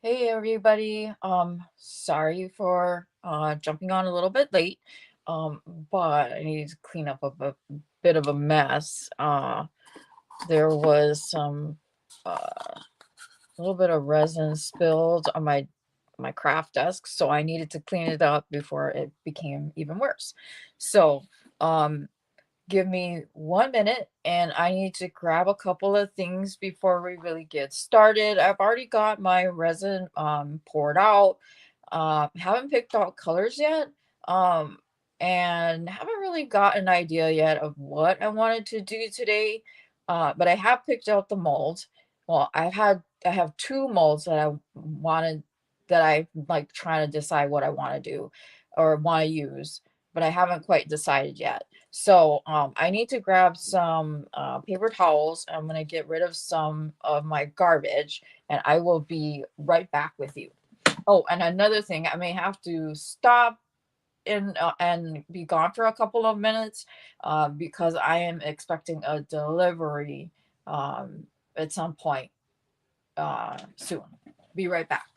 Hey everybody. Sorry for jumping on a little bit late. Um, but I need to clean up a bit of a mess. There was some a little bit of resin spilled on my craft desk, so I needed to clean it up before it became even worse. So, um give me 1 minute and I need to grab a couple of things before we really get started. I've already got my resin poured out. Haven't picked out colors yet. Um, and haven't really got an idea yet of what I wanted to do today. But I have picked out the mold. Well, I have two molds that I wanted that I like trying to decide what I want to do or want to use, but I haven't quite decided yet. So I need to grab some paper towels. I'm going to get rid of some of my garbage and I will be right back with you. Oh, and another thing, I may have to stop and be gone for a couple of minutes because I am expecting a delivery at some point soon. Be right back.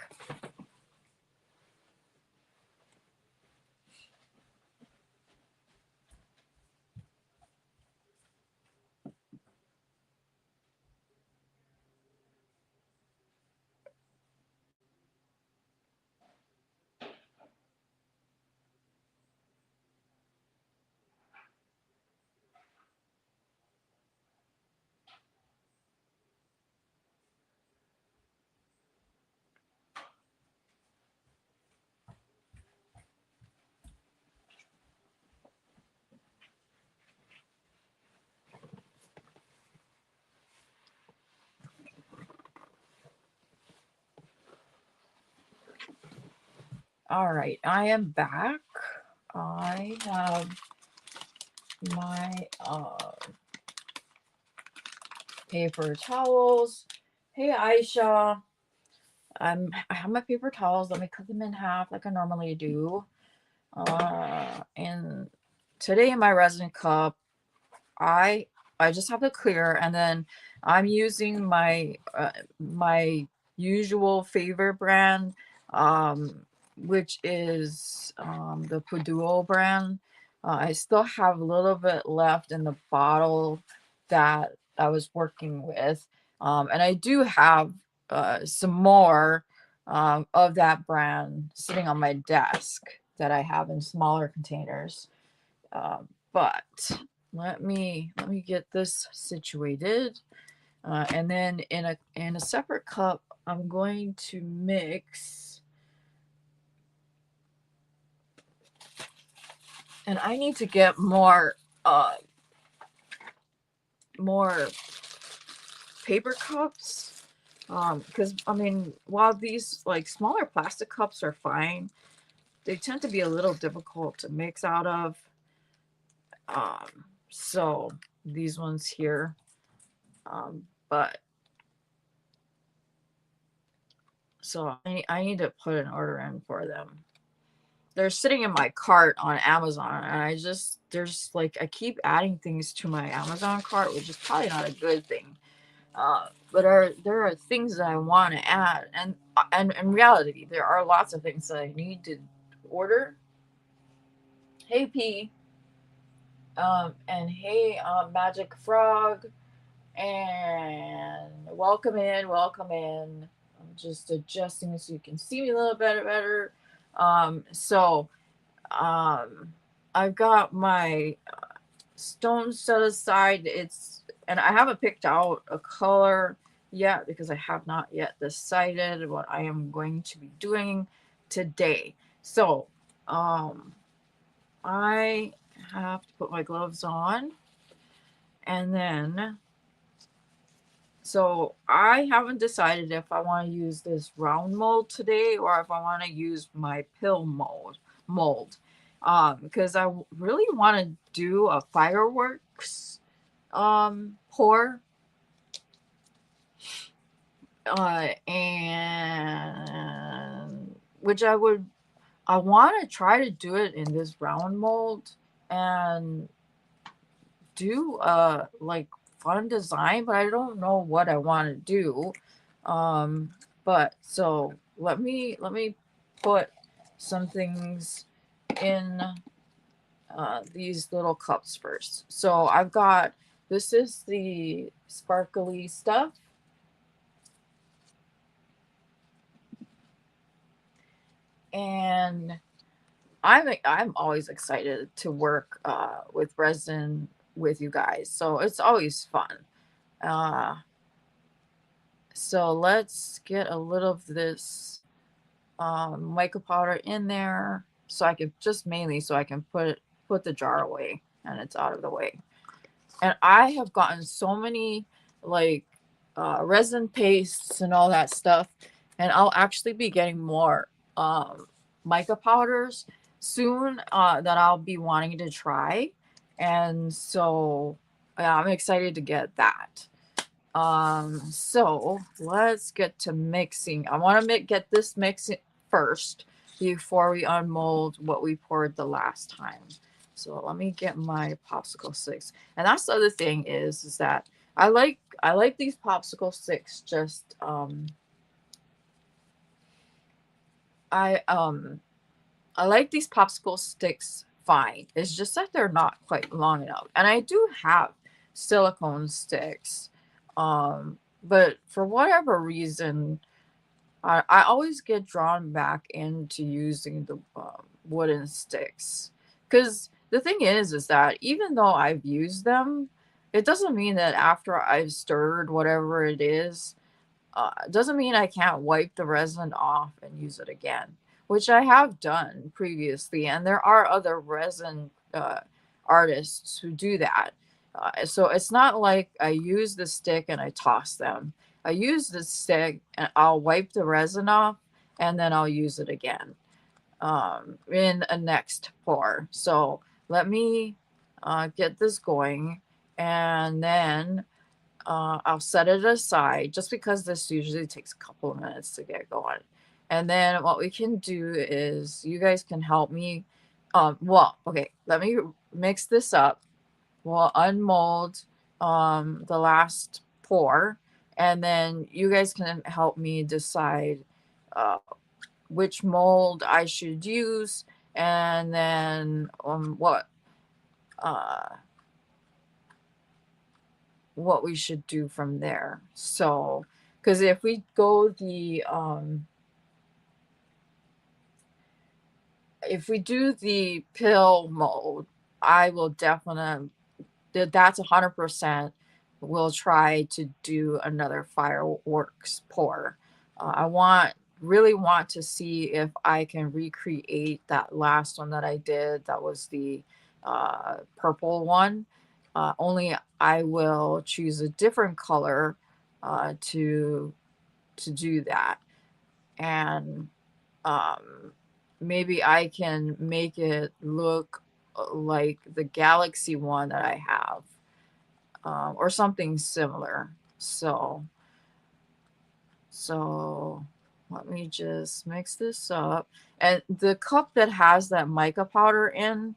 All right, I am back. I have my paper towels. Hey, Aisha. I have my paper towels. Let me cut them in half like I normally do. And today in my resin cup, I I just have the clear, and then I'm using my usual favorite brand, which is the Puduo brand. I still have a little bit left in the bottle that I was working with, and I do have some more of that brand sitting on my desk that I have in smaller containers. But let me get this situated, and then in a separate cup, I'm going to mix. And I need to get more paper cups, because I mean, while these like smaller plastic cups are fine, they tend to be a little difficult to mix out of. So these ones here, but so I need to put an order in for them. They're sitting in my cart on Amazon, and there's like I keep adding things to my Amazon cart, which is probably not a good thing. But there are things that I want to add, and in reality, there are lots of things that I need to order. Hey P, and hey Magic Frog, and welcome in, welcome in. I'm just adjusting so you can see me a little bit better. So um, I've got my stones set aside. And I haven't picked out a color yet because I have not yet decided what I am going to be doing today. So I have to put my gloves on, and then so I haven't decided if I want to use this round mold today or if I want to use my pill mold. Because I really want to do a fireworks pour. And which I want to try to do it in this round mold and do like fun design, but I don't know what I want to do. But so let me put some things in these little cups first. So I've got, this is the sparkly stuff, and I'm always excited to work with resin with you guys. So it's always fun. Uh, so let's get a little of this mica powder in there, so I can just mainly so I can put the jar away and it's out of the way. And I have gotten so many like resin pastes and all that stuff, and I'll actually be getting more um, mica powders soon that I'll be wanting to try, and so yeah, I'm excited to get that. So let's get to mixing. I want to get this mixing first before we unmold what we poured the last time. So let me get my popsicle sticks. And that's the other thing is that I like these popsicle sticks just I I like these popsicle sticks fine. It's just that they're not quite long enough. And I do have silicone sticks. But for whatever reason, I always get drawn back into using the wooden sticks. Because the thing is that even though I've used them, it doesn't mean that after I've stirred whatever it is, doesn't mean I can't wipe the resin off and use it again, which I have done previously. And there are other resin artists who do that. So it's not like I use the stick and I toss them. I use the stick and I'll wipe the resin off and then I'll use it again in a next pour. So let me get this going, and then I'll set it aside just because this usually takes a couple of minutes to get going. And then what we can do is you guys can help me. Well, okay, let me mix this up. We'll unmold the last pour, and then you guys can help me decide uh, which mold I should use, and then uh, what we should do from there. So, because if we do the pill mold, I will definitely, that's 100%. We'll try to do another fireworks pour. I really want to see if I can recreate that last one that I did. That was the purple one. Only I will choose a different color to do that, and um, maybe I can make it look like the galaxy one that I have, or something similar. So let me just mix this up. And the cup that has that mica powder in,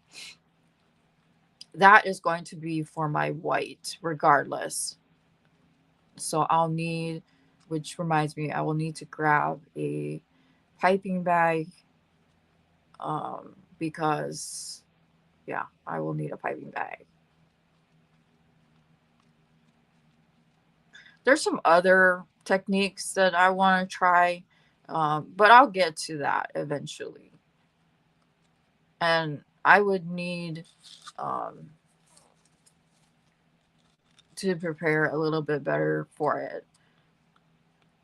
that is going to be for my white regardless. So I'll need, which reminds me, I will need to grab a piping bag, because yeah, I will need a piping bag. There's some other techniques that I want to try, but I'll get to that eventually. And I would need um, to prepare a little bit better for it.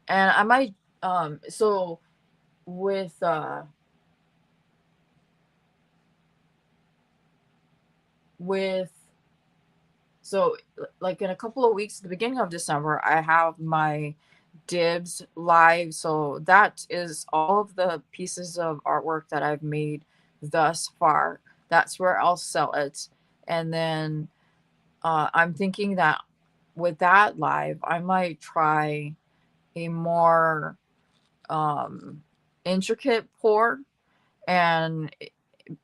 And I might, so with, with, so like in a couple of weeks, the beginning of December, I have my dibs live. So that is all of the pieces of artwork that I've made thus far. That's where I'll sell it. And then I'm thinking that with that live, I might try a more intricate pour. And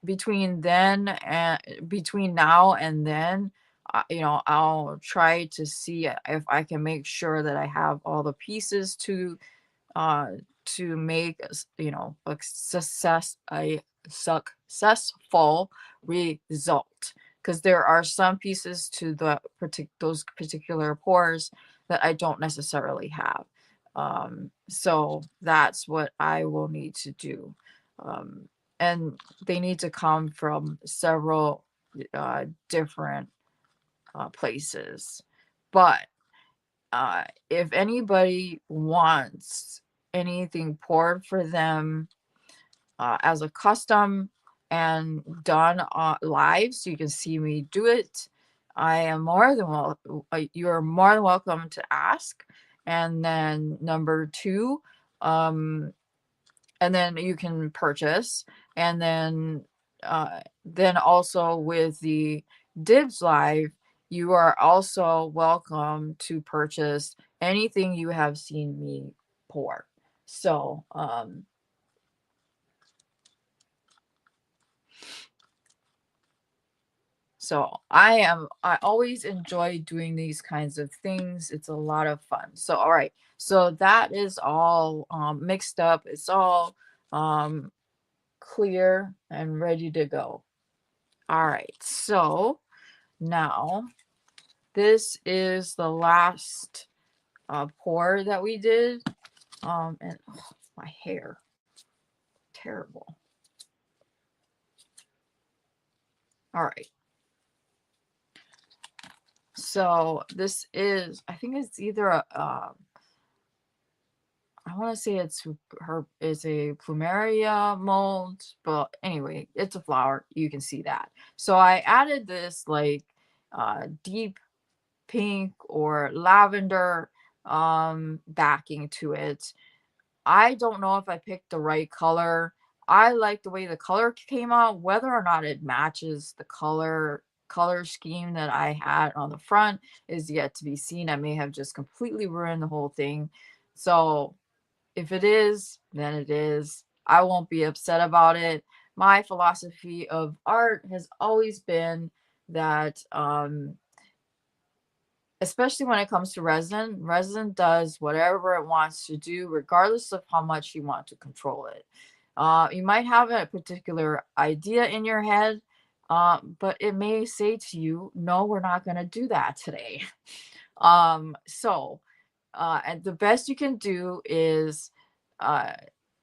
between now and then, I'll try to see if I can make sure that I have all the pieces uh to make a successful result, because there are some pieces to those particular pores that I don't necessarily have. So that's what I will need to do. Um, and they need to come from several different places. But if anybody wants anything poured for them as a custom and done live, so you can see me do it, I am more than you're more than welcome to ask. And then number two, um, and then you can purchase. And then also with the Dibs Live, you are also welcome to purchase anything you have seen me pour. So I always enjoy doing these kinds of things. It's a lot of fun. So all right, so that is all mixed up. It's all um clear and ready to go. All right, so now this is the last pour that we did. And oh, my hair, terrible. All right, so this is, I think it's either a I want to say it's a plumeria mold, but anyway, it's a flower. You can see that. So I added this like deep pink or lavender backing to it. I don't know if I picked the right color. I like the way the color came out. Whether or not it matches the color scheme that I had on the front is yet to be seen. I may have just completely ruined the whole thing. So if it is, then it is. I won't be upset about it. My philosophy of art has always been that especially when it comes to resin does whatever it wants to do, regardless of how much you want to control it. You might have a particular idea in your head, but it may say to you, no, we're not going to do that today. And the best you can do is uh,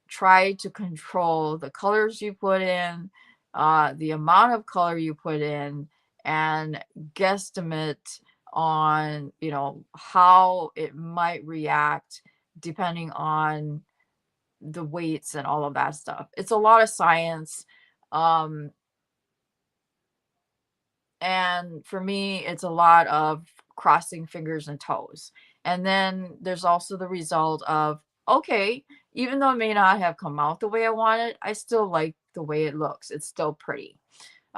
try to control the colors you put in, the amount of color you put in, and guesstimate on how it might react depending on the weights and all of that stuff. It's a lot of science. Um, and for me, it's a lot of crossing fingers and toes. And then there's also the result of, okay, even though it may not have come out the way I wanted, I still like the way it looks. It's still pretty.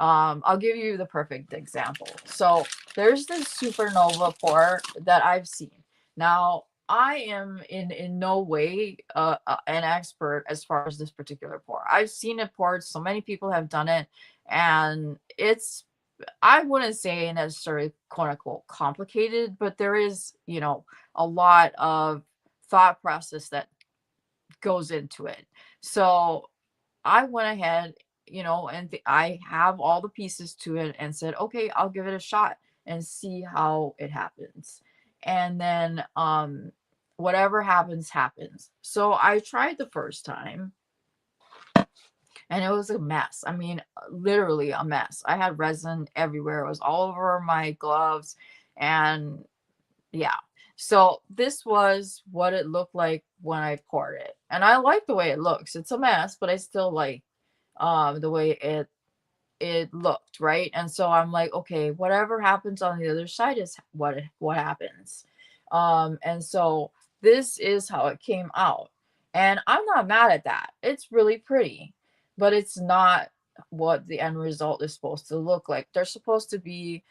I'll give you the perfect example. So there's this supernova pour that I've seen. Now, I am in no way an expert as far as this particular pour. I've seen it poured. So many people have done it, and it's, I wouldn't say necessarily quote unquote complicated, but there is, a lot of thought process that goes into it. So I went ahead, and I have all the pieces to it and said, okay, I'll give it a shot and see how it happens. And then whatever happens, happens. So I tried the first time and it was a mess. I mean, literally a mess. I had resin everywhere. It was all over my gloves. And yeah. So this was what it looked like when I poured it. And I like the way it looks. It's a mess, but I still like the way it looked, right? And so I'm like, okay, whatever happens on the other side is what happens. And so this is how it came out. And I'm not mad at that. It's really pretty, but it's not what the end result is supposed to look like. They're supposed to be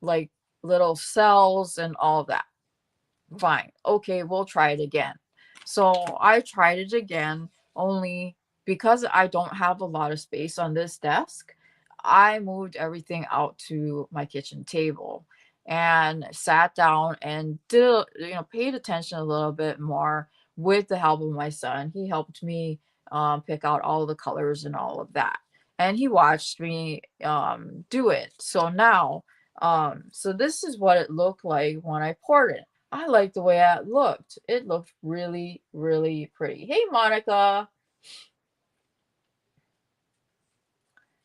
like little cells and all of that. Fine. Okay, we'll try it again. So I tried it again, only because I don't have a lot of space on this desk, I moved everything out to my kitchen table and sat down and did, paid attention a little bit more with the help of my son. He helped me pick out all the colors and all of that. And he watched me do it. So now, so this is what it looked like when I poured it. I like the way it looked. It looked really, really pretty. Hey, Monica.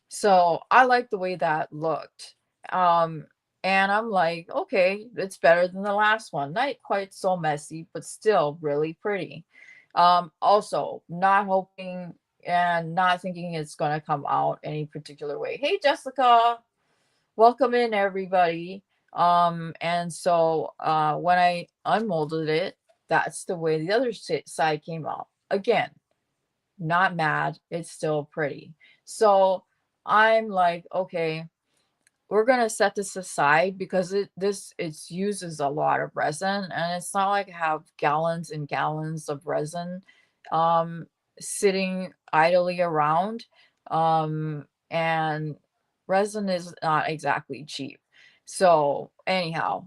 So I like the way that looked. Um, and I'm like, okay, it's better than the last one. Not quite so messy, but still really pretty. Also, not hoping and not thinking it's going to come out any particular way. Hey, Jessica, welcome in, everybody. And so when I unmolded it, that's the way the other side came out. Again, not mad, it's still pretty. So I'm like, okay, we're gonna set this aside because it uses a lot of resin, and it's not like I have gallons and gallons of resin um sitting idly around. And resin is not exactly cheap. So anyhow,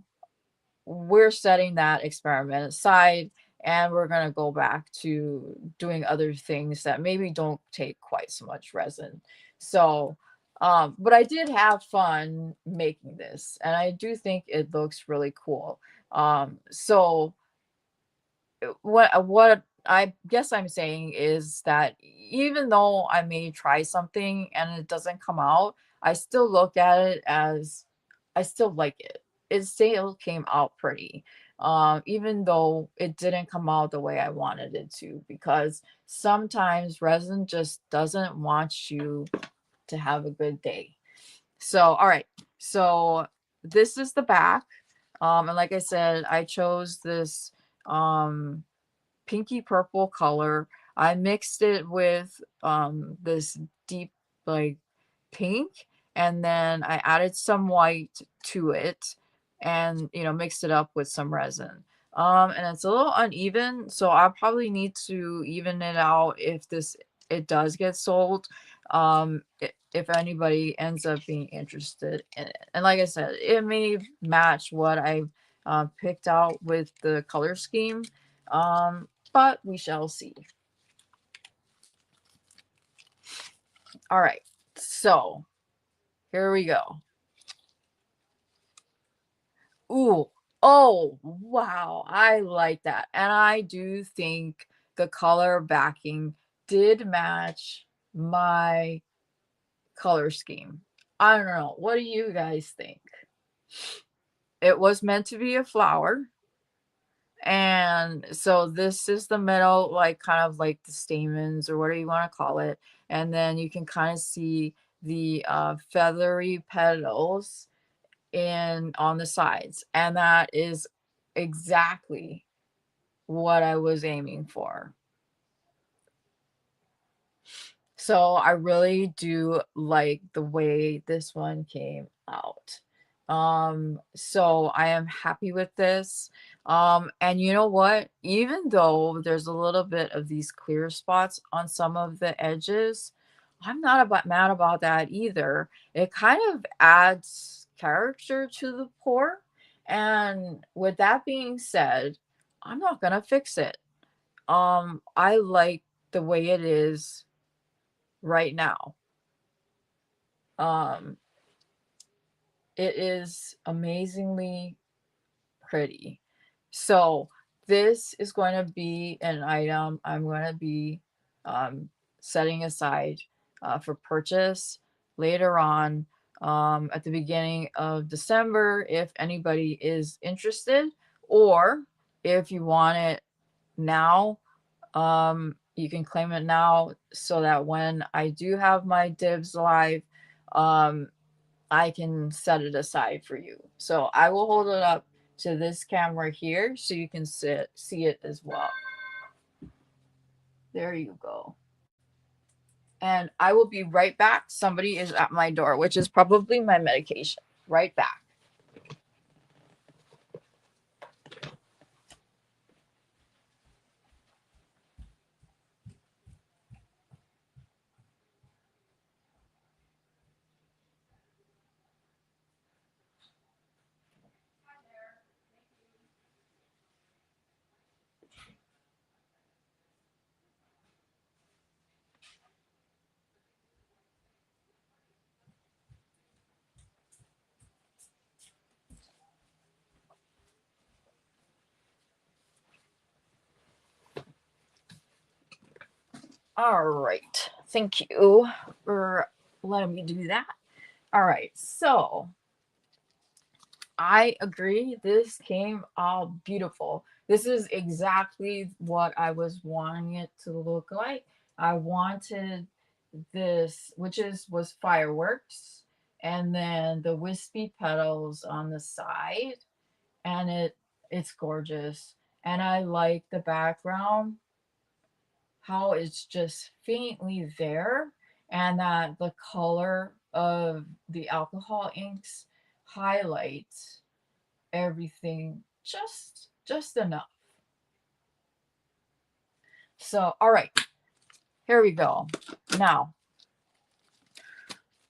we're setting that experiment aside, and we're going to go back to doing other things that maybe don't take quite so much resin. So but I did have fun making this, and I do think it looks really cool. So what I guess I'm saying is that even though I may try something and it doesn't come out, I still look at it as I still like it. It still came out pretty. Even though it didn't come out the way I wanted it to, because sometimes resin just doesn't want you to have a good day. So, all right. So this is the back. And like I said, I chose this um pinky purple color. I mixed it with this deep like pink, and then I added some white to it, and mixed it up with some resin. And it's a little uneven, so I'll probably need to even it out if it does get sold. If anybody ends up being interested in it. And like I said, it may match what I picked out with the color scheme. But we shall see. All right, so here we go. Ooh, oh, wow, I like that. And I do think the color backing did match my color scheme. I don't know. What do you guys think? It was meant to be a flower. And so this is the middle, like kind of like the stamens or whatever you want to call it. And then you can kind of see the feathery petals in on the sides. And that is exactly what I was aiming for. So I really do like the way this one came out. So I am happy with this. And you know what? Even though there's a little bit of these clear spots on some of the edges, I'm not mad about that either. It kind of adds character to the pour. And with that being said, I'm not gonna fix it. I like the way it is right now. Um, it is amazingly pretty. So this is going to be an item I'm going to be um, setting aside for purchase later on at the beginning of December if anybody is interested, or if you want it now, you can claim it now so that when I do have my dibs live, um, I can set it aside for you. So I will hold it up to this camera here so you can see it as well. There you go. And I will be right back. Somebody is at my door, which is probably my medication. Right back. All right. Thank you for letting me do that. All right. So I agree. This came out beautiful. This is exactly what I was wanting it to look like. I wanted this, which was fireworks, and then the wispy petals on the side, and it's gorgeous. And I like the background, how it's just faintly there, and that the color of the alcohol inks highlights everything just enough. So, all right, here we go. Now,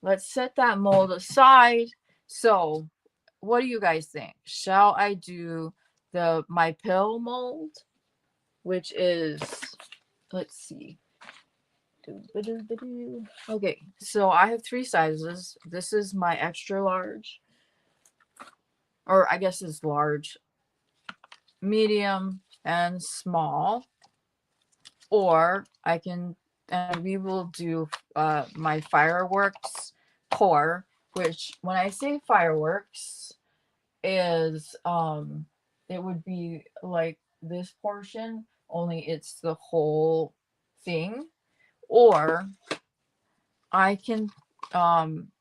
let's set that mold aside. So, what do you guys think? Shall I do the my pill mold, which is, let's see. Okay, so I have three sizes. This is my extra large, or I guess it's large, medium, and small. Or I can, and we will do my fireworks pour, which when I say fireworks is it would be like this portion, only it's the whole thing. Or I can um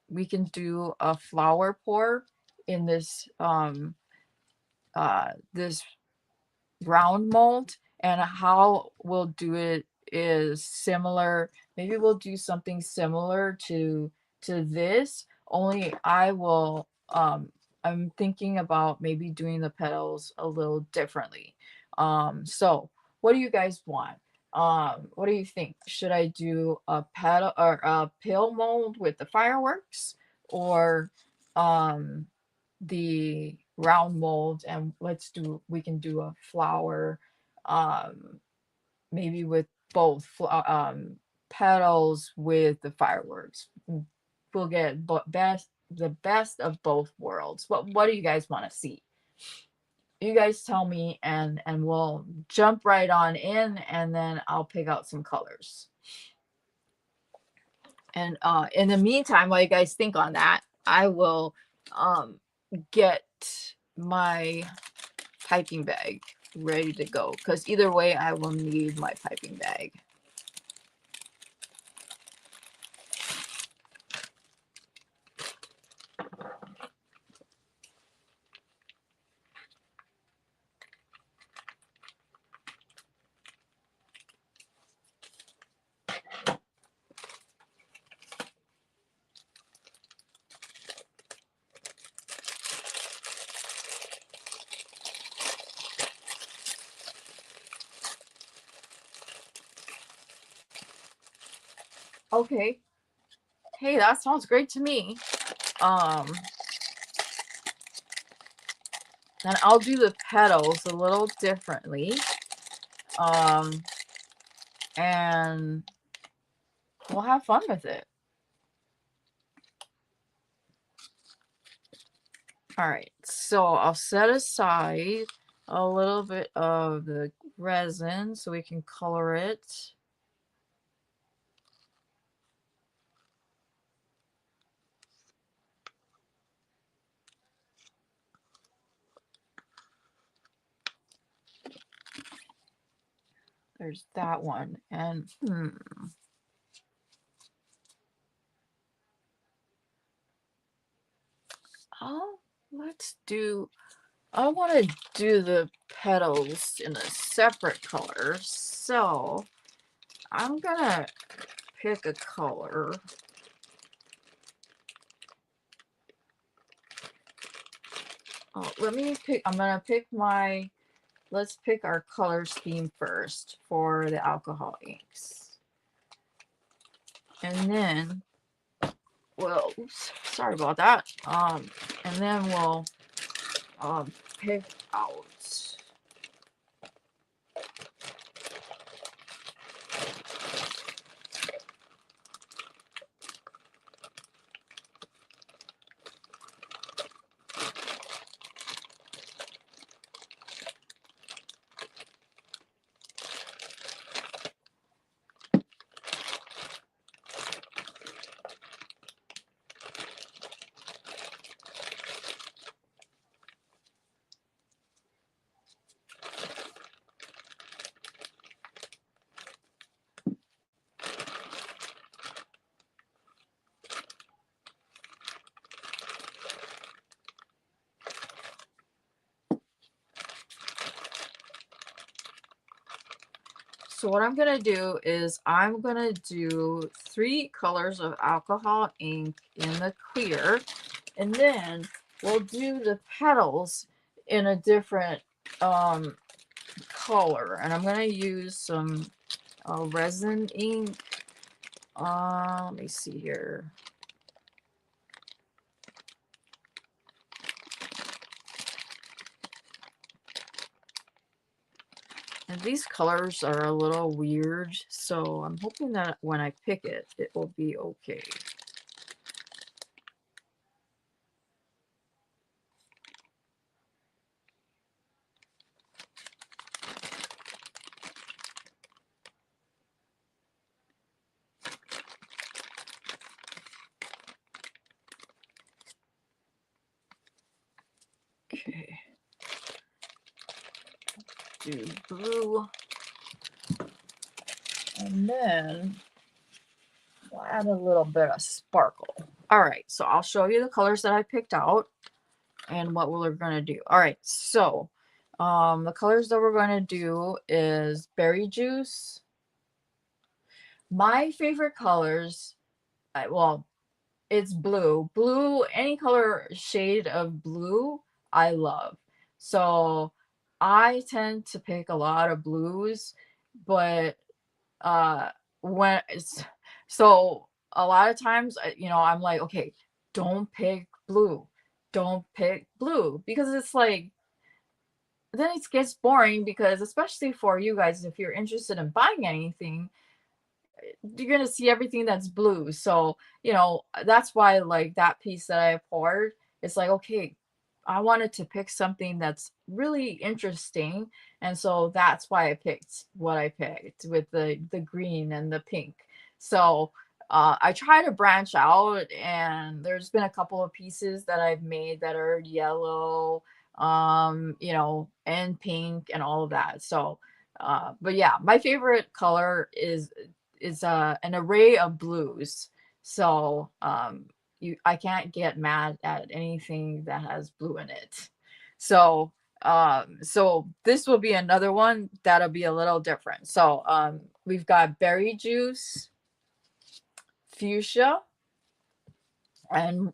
we can do a flower pour in this round mold, and how we'll do it is similar. Maybe we'll do something similar to this, only I'm thinking about maybe doing the petals a little differently. So what do you guys want? What do you think? Should I do a petal or a pill mold with the fireworks, or um the round mold, and we can do a flower, um maybe with both petals with the fireworks. We'll get the best of both worlds. What do you guys want to see? You guys tell me, and we'll jump right on in, and then I'll pick out some colors. And in the meantime, while you guys think on that, I will um get my piping bag ready to go, because either way I will need my piping bag. Okay. Hey, that sounds great to me. Um and I'll do the petals a little differently. Um and we'll have fun with it. All right. So I'll set aside a little bit of the resin so we can color it. There's that one. And oh, I want to do the petals in a separate color. So I'm gonna pick a color. Oh, I'm gonna pick let's pick our color scheme first for the alcohol inks. And then, well, oops, sorry about that. And then we'll pick out. So what I'm going to do is I'm going to do 3 colors of alcohol ink in the clear, and then we'll do the petals in a different color. And I'm going to use some resin ink. Let me see here. And these colors are a little weird, so I'm hoping that when I pick it, it will be okay. Okay. Do blue. And then we'll add a little bit of sparkle. All right, so I'll show you the colors that I picked out and what we're going to do. All right, so the colors that we're going to do is berry juice. My favorite colors, well, it's blue. Blue, any color shade of blue, I love. So I tend to pick a lot of blues, but uh when it's so a lot of times I'm like, okay, don't pick blue, don't pick blue, because it's like then it gets boring, because especially for you guys, if you're interested in buying anything, you're gonna see everything that's blue. So that's why, like, that piece that I poured, it's like, okay, I wanted to pick something that's really interesting, and so that's why I picked what I picked with the green and the pink. So I try to branch out, and there's been a couple of pieces that I've made that are yellow, and pink and all of that. So but yeah, my favorite color is an array of blues. So I can't get mad at anything that has blue in it. So so this will be another one that'll be a little different. So we've got berry juice, fuchsia, and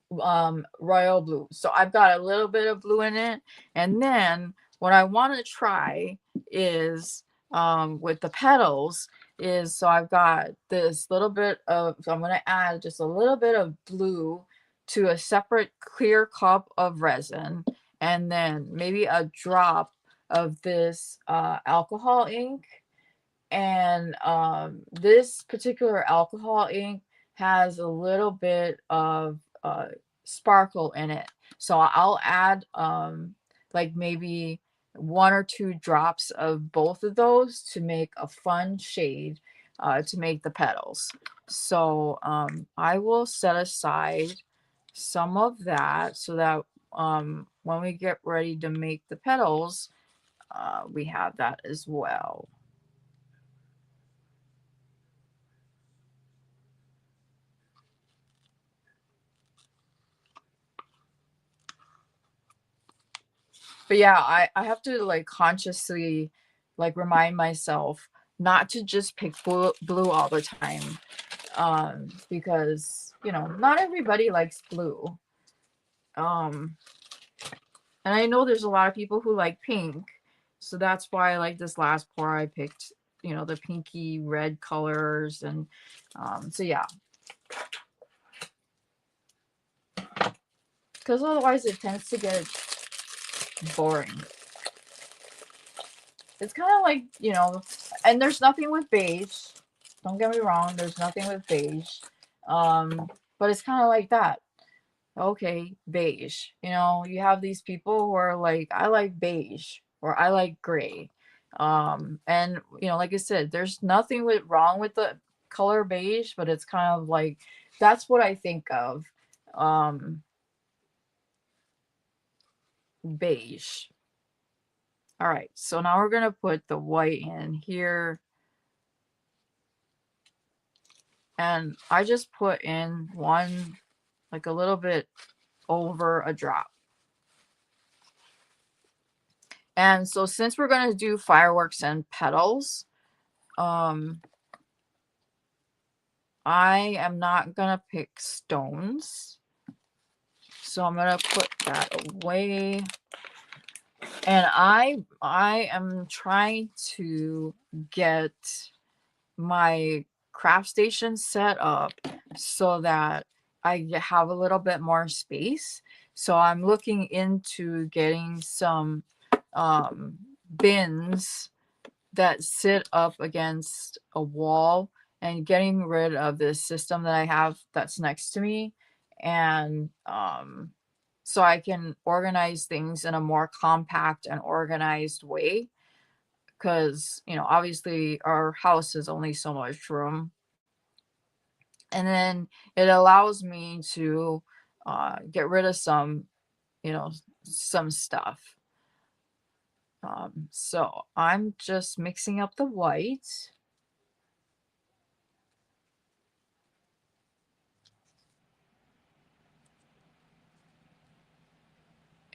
royal blue. So I've got a little bit of blue in it. And then what I want to try is with the petals is, so I've got this little bit of, so I'm going to add just a little bit of blue to a separate clear cup of resin, and then maybe a drop of this alcohol ink. And this particular alcohol ink has a little bit of sparkle in it. So I'll add like maybe 1 or 2 drops of both of those to make a fun shade to make the petals. So I will set aside some of that so that when we get ready to make the petals, we have that as well. But yeah, I have to like consciously like remind myself not to just pick blue all the time, because not everybody likes blue. um and I know there's a lot of people who like pink, so that's why, like, this last pour I picked the pinky red colors. And so yeah, because otherwise it tends to get boring. It's kind of like, and there's nothing with beige. Don't get me wrong, there's nothing with beige. But it's kind of like that. Okay, beige. You have these people who are like, I like beige or I like gray. And like I said, there's nothing wrong with the color beige, but it's kind of like that's what I think of beige. All right, so now we're gonna put the white in here. And I just put in one, like a little bit over a drop. And so since we're going to do fireworks and petals, Um, I am not gonna pick stones, so I'm gonna put that away. And I am trying to get my craft station set up so that I have a little bit more space. So I'm looking into getting some bins that sit up against a wall and getting rid of this system that I have that's next to me. And so I can organize things in a more compact and organized way. Because, obviously our house is only so much room. And then it allows me to get rid of some stuff. So I'm just mixing up the white.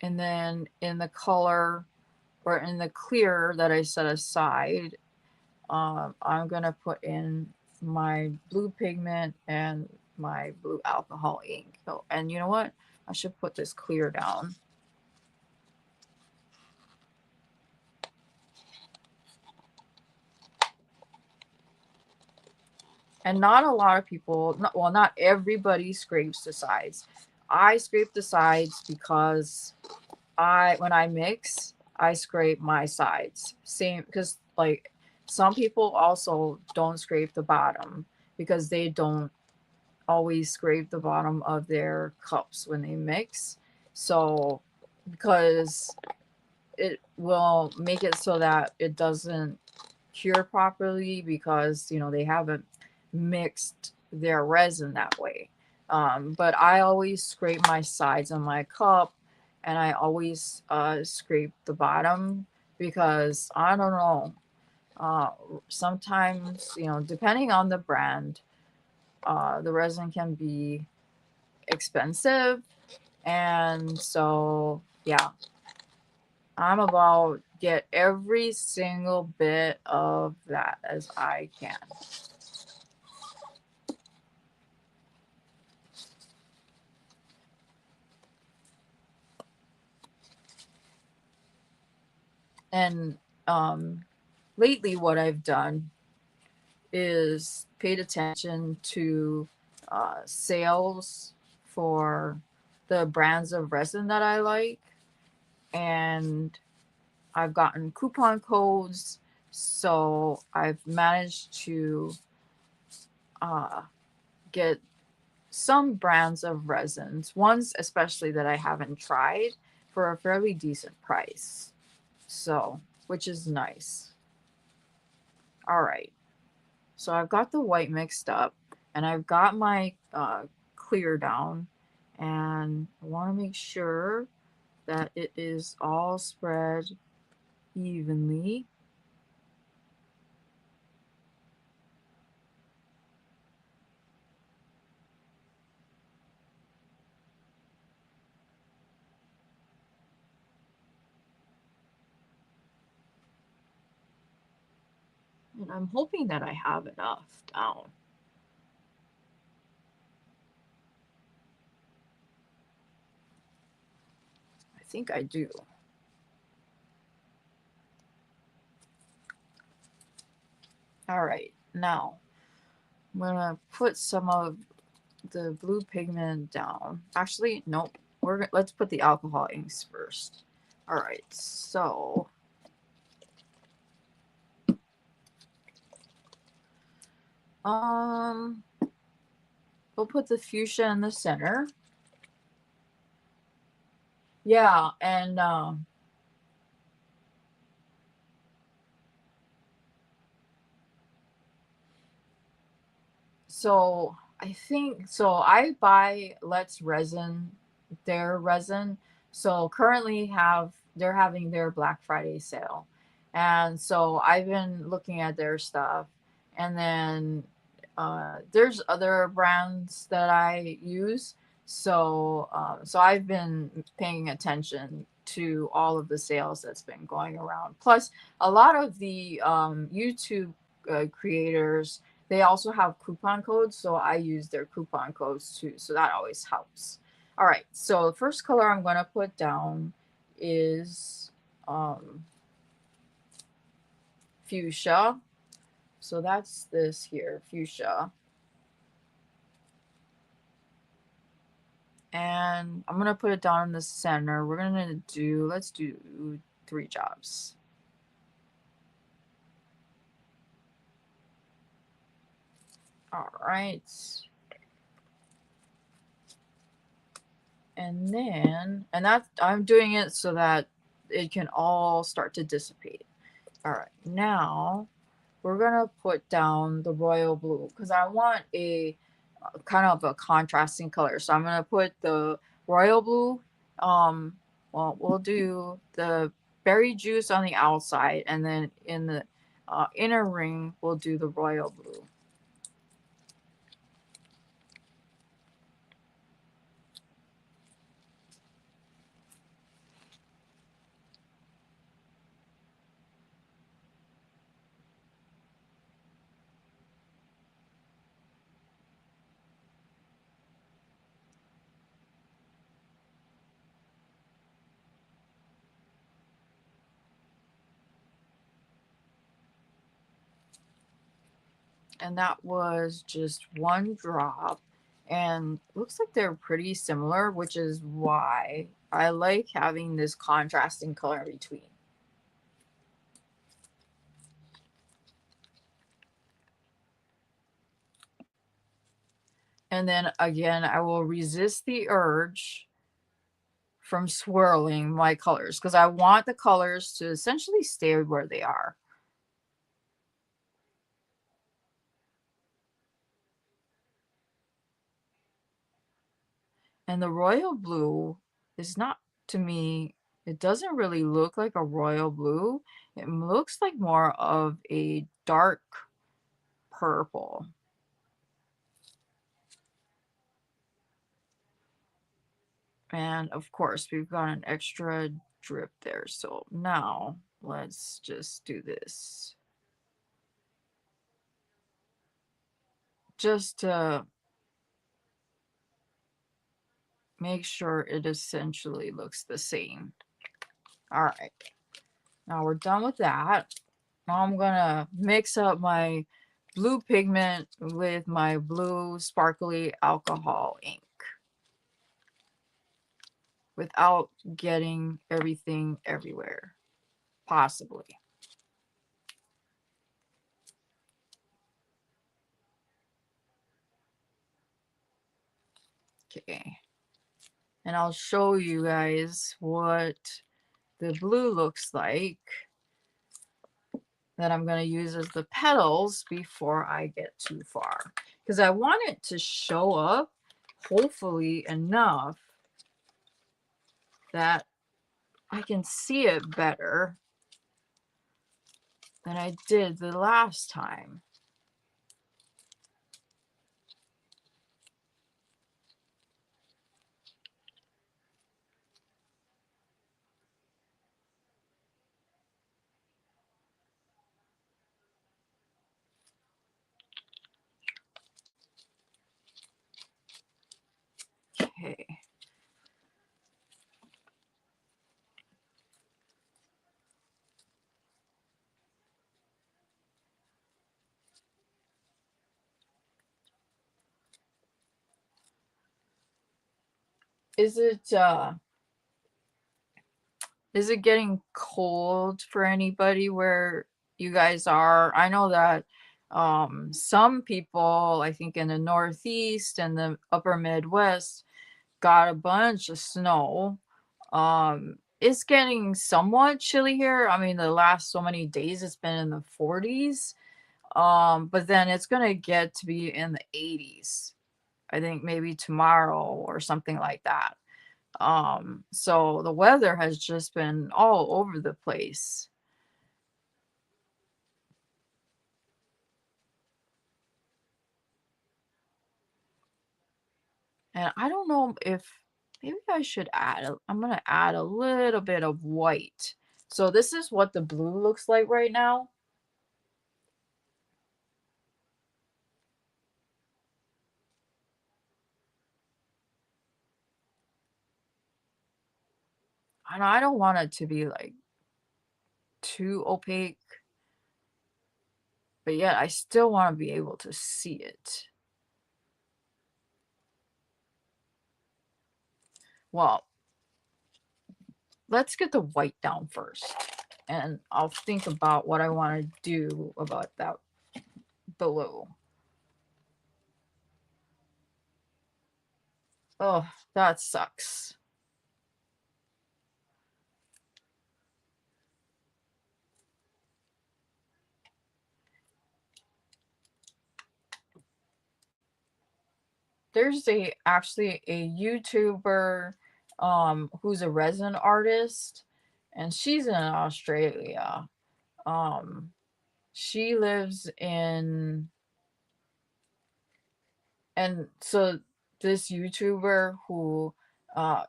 And then in the color or in the clear that I set aside, I'm going to put in my blue pigment and my blue alcohol ink. Oh, and you know what? I should put this clear down. And not a lot of people, not everybody scrapes the sides. I scrape the sides because when I mix, I scrape my sides. Same, because like some people also don't scrape the bottom because they don't always scrape the bottom of their cups when they mix. So, because it will make it so that it doesn't cure properly because they haven't mixed their resin that way. But I always scrape my sides on my cup, and I always scrape the bottom because I don't know. Uh, Sometimes, depending on the brand, the resin can be expensive, and so yeah, I'm about get every single bit of that as I can. And lately, what I've done is paid attention to sales for the brands of resin that I like, and I've gotten coupon codes, so I've managed to uh, get some brands of resins, ones especially that I haven't tried, for a fairly decent price. So, which is nice. All right. So I've got the white mixed up and I've got my clear down, and I want to make sure that it is all spread evenly. And I'm hoping that I have enough down. I think I do. All right. Now, I'm going to put some of the blue pigment down. Actually, nope. Let's put the alcohol inks first. All right. So, um we'll put the fuchsia in the center. Yeah, and so I think so. I buy Let's Resin, their resin. So currently they're having their Black Friday sale, and so I've been looking at their stuff, and then there's other brands that I use. So I've been paying attention to all of the sales that's been going around. Plus, a lot of the YouTube creators, they also have coupon codes, so I use their coupon codes too. So that always helps. All right, so the first color I'm going to put down is fuchsia. So that's this here, fuchsia. And I'm going to put it down in the center. We're going to do, let's do 3 jobs. All right. And then, and that I'm doing it so that it can all start to dissipate. All right, now we're gonna put down the royal blue because I want a kind of a contrasting color. So I'm gonna put the royal blue. Well, we'll do the berry juice on the outside, and then in the inner ring, we'll do the royal blue. And that was just 1 drop, and looks like they're pretty similar, which is why I like having this contrasting color in between. And then again, I will resist the urge from swirling my colors because I want the colors to essentially stay where they are. And the royal blue is not, to me, it doesn't really look like a royal blue. It looks like more of a dark purple. And of course, we've got an extra drip there. So now let's just do this. Just to make sure it essentially looks the same. All right, now we're done with that. Now I'm gonna mix up my blue pigment with my blue sparkly alcohol ink without getting everything everywhere, possibly. Okay, and I'll show you guys what the blue looks like that I'm going to use as the petals before I get too far, because I want it to show up hopefully enough that I can see it better than I did the last time. Okay. Is it getting cold for anybody where you guys are? I know that some people, I think in the Northeast and the upper Midwest, got a bunch of snow. It's getting somewhat chilly here. I mean, the last so many days it's been in the 40s. But then it's gonna get to be in the 80s. I think maybe tomorrow or something like that. So the weather has just been all over the place. And I don't know if maybe I should add, I'm gonna add a little bit of white. So this is what the blue looks like right now. and I don't want it to be like too opaque, but yet I still want to be able to see it. Well, let's get the white down first, and I'll think about what I want to do about that blue. Oh, that sucks. There's actually a YouTuber who's a resin artist, and she's in Australia. Um she lives in, and so this YouTuber who uh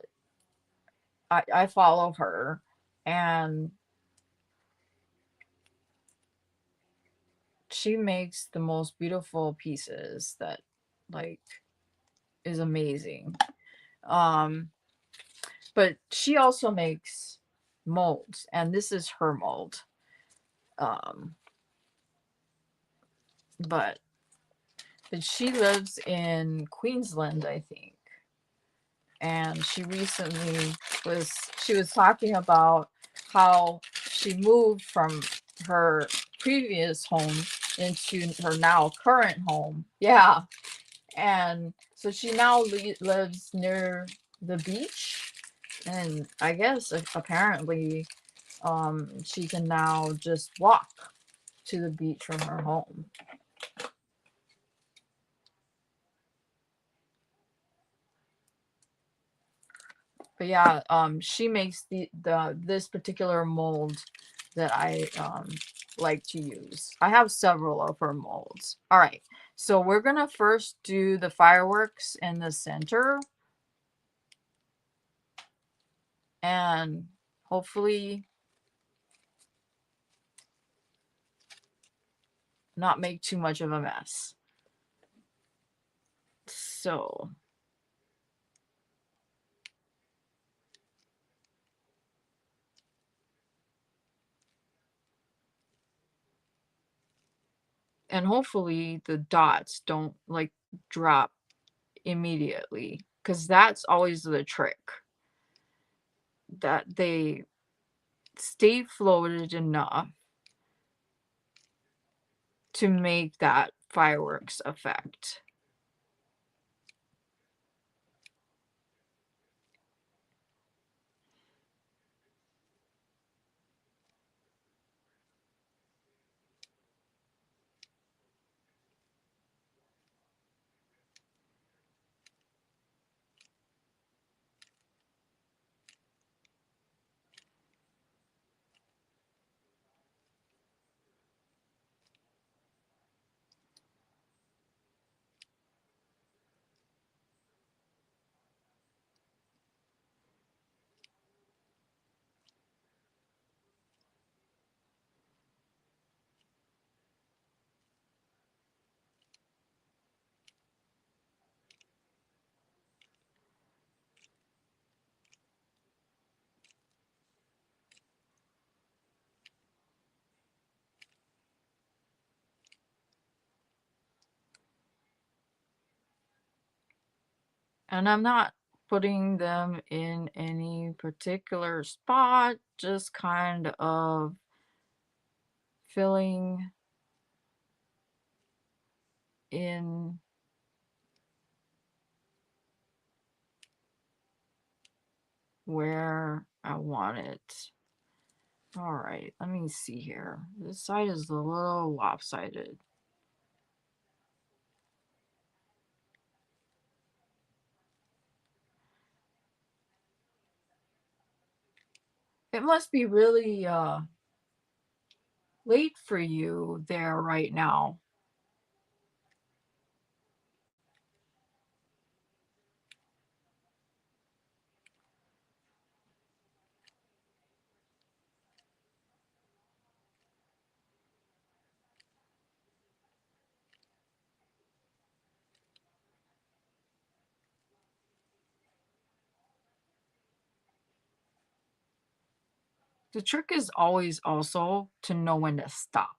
I follow her, and she makes the most beautiful pieces that like is amazing. Um but she also makes molds, and this is her mold. Um but she lives in Queensland, I think. And she recently was she was talking about how she moved from her previous home into her now current home. Yeah. And so she now lives near the beach, and I guess apparently she can now just walk to the beach from her home. But yeah, she makes the this particular mold that I like to use. I have several of her molds. All right, so we're gonna first do the fireworks in the center, and hopefully not make too much of a mess. So, and hopefully the dots don't like drop immediately, because that's always the trick, that they stay floated enough to make that fireworks effect. And I'm not putting them in any particular spot, just kind of filling in where I want it. All right, let me see here. This side is a little lopsided. It must be really late for you there right now. The trick is always also to know when to stop.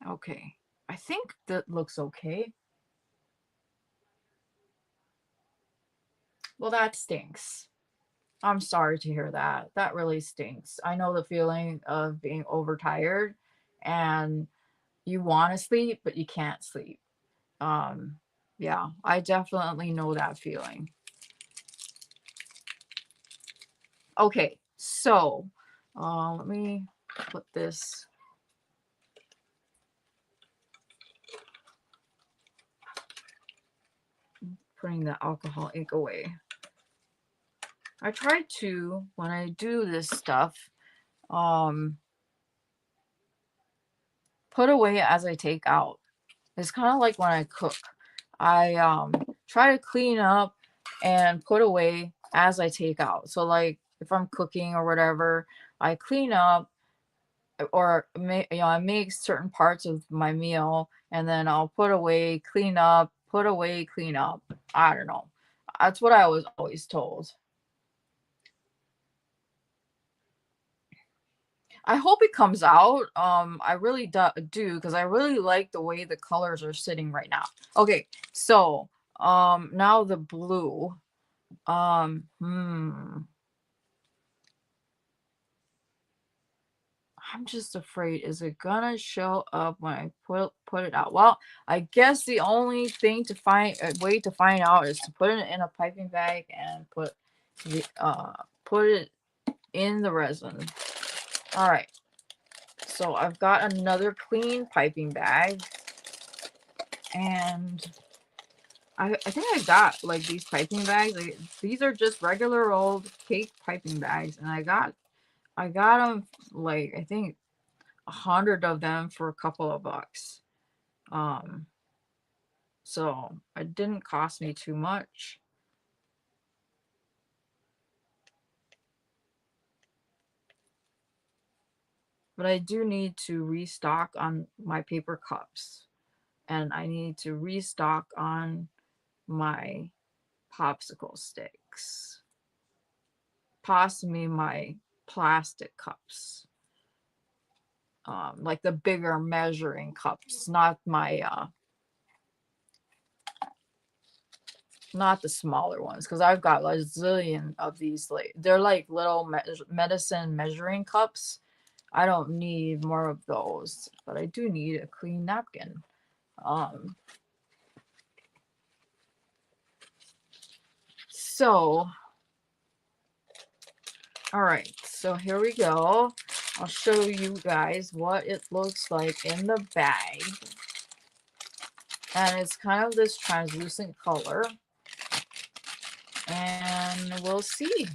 Okay. I think that looks okay. Well, that stinks. I'm sorry to hear that. That really stinks. I know the feeling of being overtired and you want to sleep, but you can't sleep. Um, yeah, I definitely know that feeling. Okay, so let me put this, putting the alcohol ink away. I try to, when I do this stuff, um, put away as I take out. It's kind of like when I cook. I try to clean up and put away as I take out. So like if I'm cooking or whatever, I clean up or I make certain parts of my meal and then I'll put away, clean up, put away, clean up. I don't know. That's what I was always told. I hope it comes out. I really do because I really like the way the colors are sitting right now. Okay, so now the blue. Hmm. I'm just afraid, is it gonna show up when I put it out? Well, I guess the only thing to find a way to find out is to put it in a piping bag and put it in the resin. All right. So I've got another clean piping bag and I think I got like these piping bags. These are just regular old cake piping bags and I got them like I think 100 of them for a couple of bucks. Um, so it didn't cost me too much. But I do need to restock on my paper cups. And I need to restock on my popsicle sticks. Possibly my plastic cups. Like the bigger measuring cups, not the smaller ones, because I've got a zillion of these. Like they're like little medicine measuring cups. I don't need more of those, but I do need a clean napkin. Um, so, all right, so here we go. I'll show you guys what it looks like in the bag. And it's kind of this translucent color. And we'll see.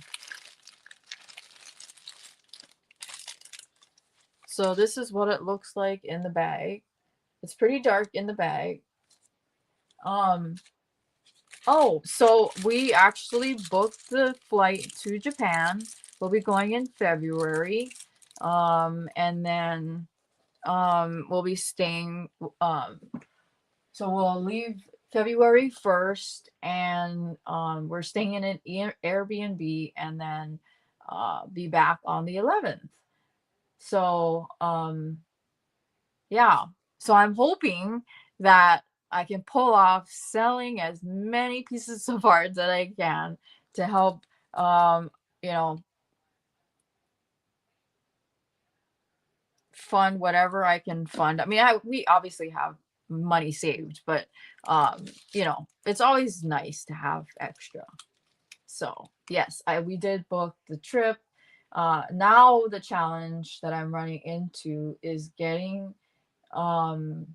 So this is what it looks like in the bag. It's pretty dark in the bag. Um, oh, so we actually booked the flight to Japan. We'll be going in February. And then we'll be staying so we'll leave February 1st and we're staying in an Airbnb and then be back on the 11th. So yeah. So I'm hoping that I can pull off selling as many pieces of art that I can to help, you know, fund whatever I can fund. I mean, we obviously have money saved, but it's always nice to have extra. So yes, we did book the trip. Now the challenge that I'm running into is getting um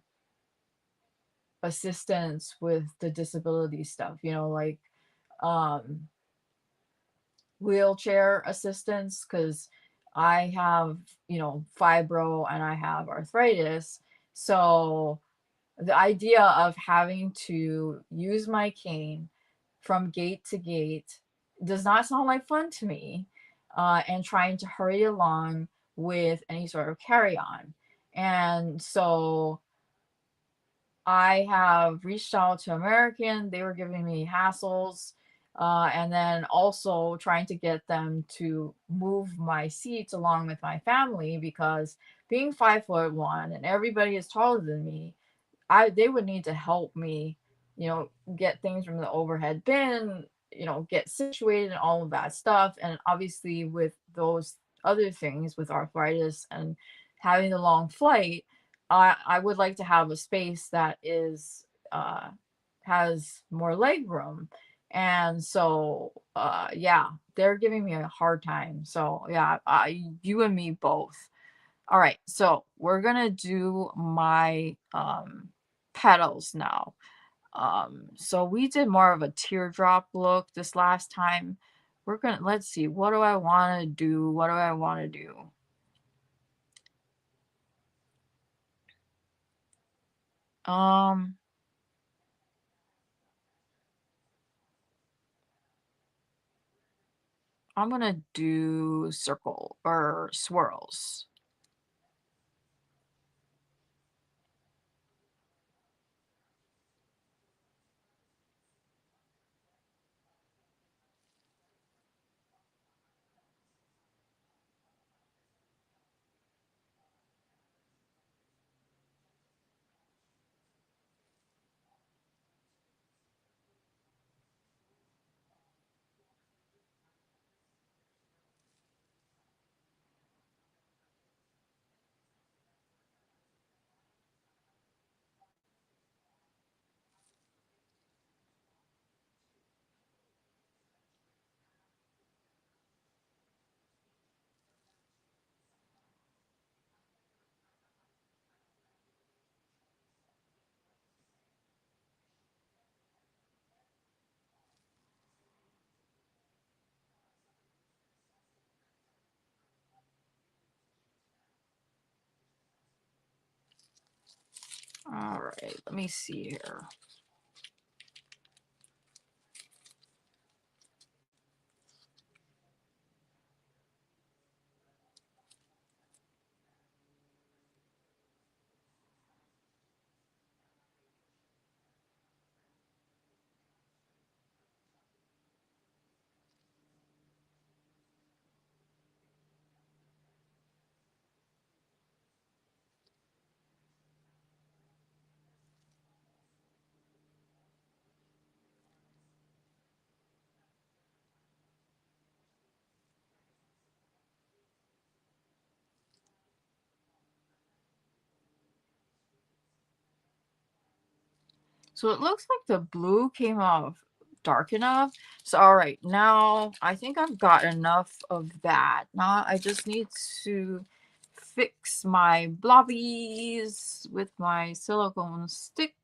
assistance with the disability stuff, like um wheelchair assistance because I have, fibro and I have arthritis. So the idea of having to use my cane from gate to gate does not sound like fun to me, and trying to hurry along with any sort of carry on. And so I have reached out to American. They were giving me hassles. And then also trying to get them to move my seats along with my family because being 5'1" and everybody is taller than me, they would need to help me, get things from the overhead bin, get situated and all of that stuff. And obviously with those other things with arthritis and having the long flight, I would like to have a space that is has more leg room. And so yeah, they're giving me a hard time. So yeah, you and me both. All right, so we're gonna do my petals now. So we did more of a teardrop look this last time. Let's see, what do I want to do? What do I want to do? Um, I'm gonna do circle or swirls. All right, let me see here. So it looks like the blue came off dark enough. So all right, now I think I've got enough of that. Now I just need to fix my blobbies with my silicone stick.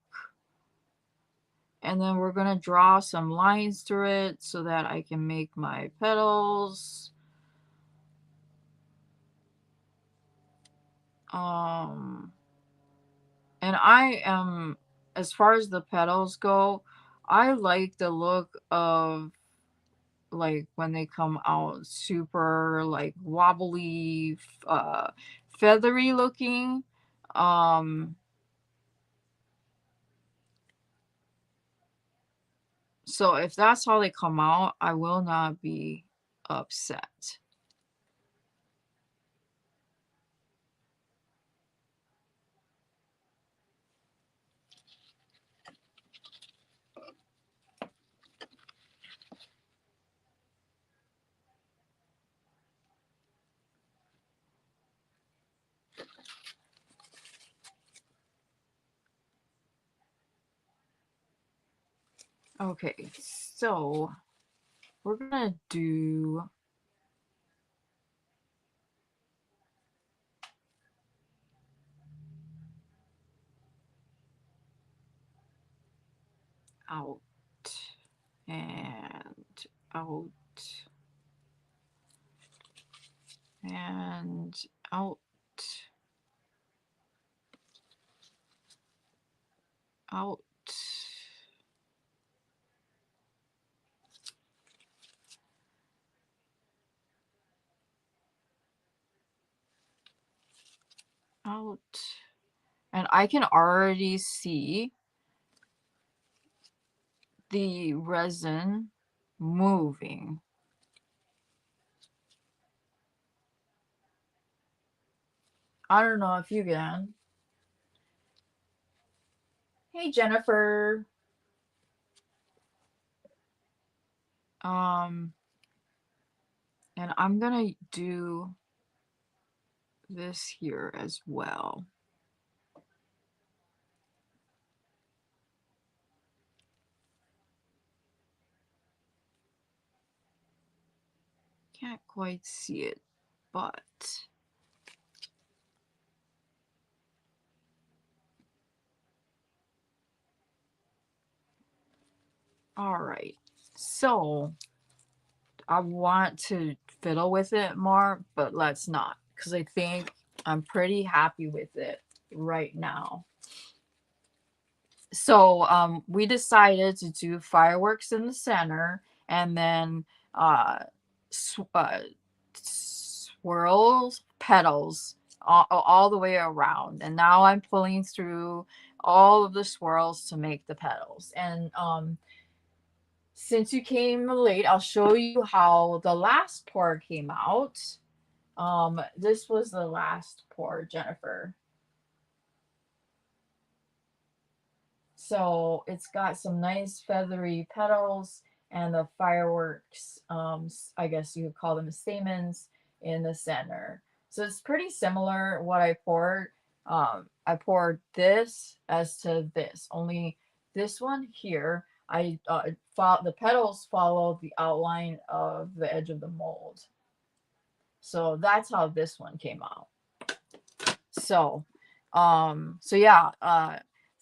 And then we're gonna draw some lines through it so that I can make my petals. Um, and I am, as far as the petals go, I like the look of like when they come out super like wobbly, feathery looking. Um, so if that's how they come out, I will not be upset. Okay, so we're gonna do out and out. and out, out, out. And I can already see the resin moving. I don't know if you can. Hey, Jennifer. Um, and I'm gonna do this here as well. Can't quite see it, but all right. So I want to fiddle with it more, but let's not, because I think I'm pretty happy with it right now. So we decided to do fireworks in the center, and then uh, swirls petals all the way around. And now I'm pulling through all of the swirls to make the petals. And since you came late, I'll show you how the last pour came out. This was the last pour, Jennifer. So it's got some nice feathery petals and the fireworks, I guess you could call them stamens in the center. So it's pretty similar what I poured. I poured this as to this, only this one here, the petals follow the outline of the edge of the mold. So that's how this one came out. So, so yeah,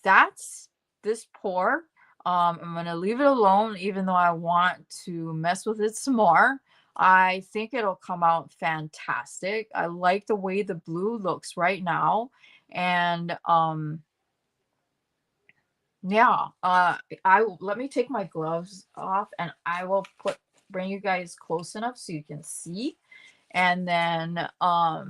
that's this pour. I'm gonna leave it alone, even though I want to mess with it some more. I think it'll come out fantastic. I like the way the blue looks right now, and yeah, let me take my gloves off, and I will bring you guys close enough so you can see, and then I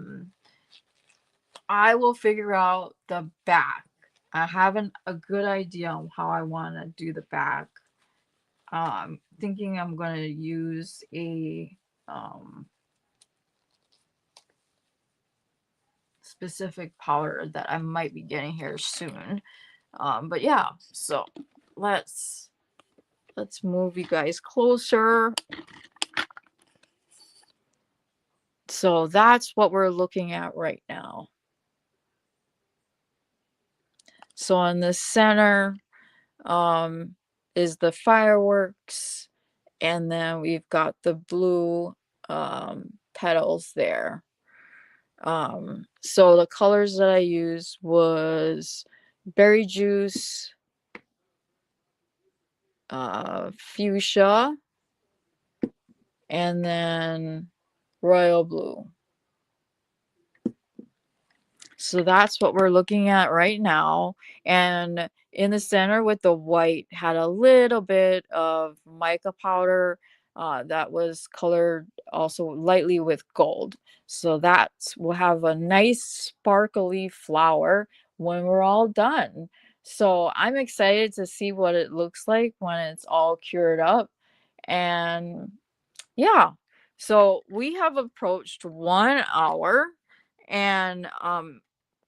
will figure out the back. I haven't a good idea on how I want to do the back. Thinking I'm going to use a specific powder that I might be getting here soon. But yeah, so let's move you guys closer. So that's what we're looking at right now. So in the center is the fireworks, and then we've got the blue petals there. So the colors that I used was berry juice, fuchsia, and then royal blue. So that's what we're looking at right now. And in the center with the white had a little bit of mica powder that was colored also lightly with gold. So that will have a nice sparkly flower when we're all done. So I'm excited to see what it looks like when it's all cured up. And yeah, so we have approached 1 hour, and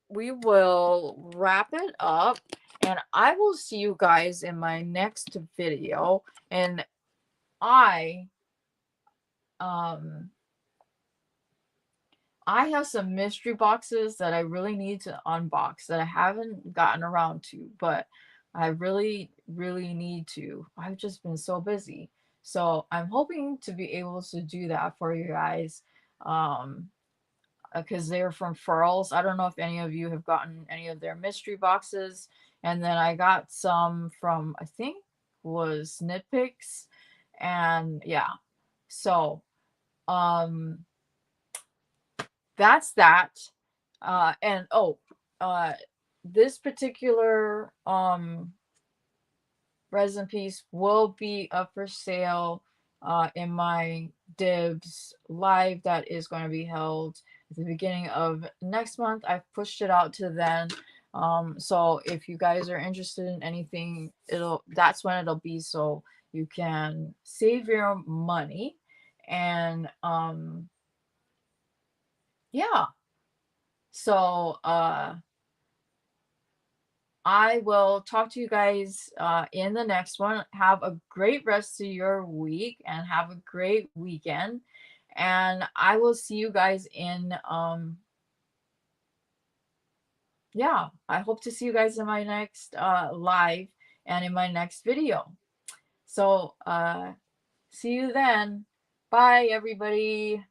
we will wrap it up, and I will see you guys in my next video. And I um I have some mystery boxes that I really need to unbox that I haven't gotten around to, but I really need to. I've just been so busy. So I'm hoping to be able to do that for you guys. Because they're from Furls. I don't know if any of you have gotten any of their mystery boxes. And then I got some from, I think, was Nitpicks. And yeah. So, um, that's that. And oh, uh, this particular resin piece will be up for sale in my dibs live that is going to be held at the beginning of next month. I've pushed it out to then. So if you guys are interested in anything, that's when it'll be, so you can save your money. And yeah. So I will talk to you guys in the next one. Have a great rest of your week and have a great weekend. And I will see you guys in, yeah, I hope to see you guys in my next live and in my next video. So, see you then. Bye, everybody.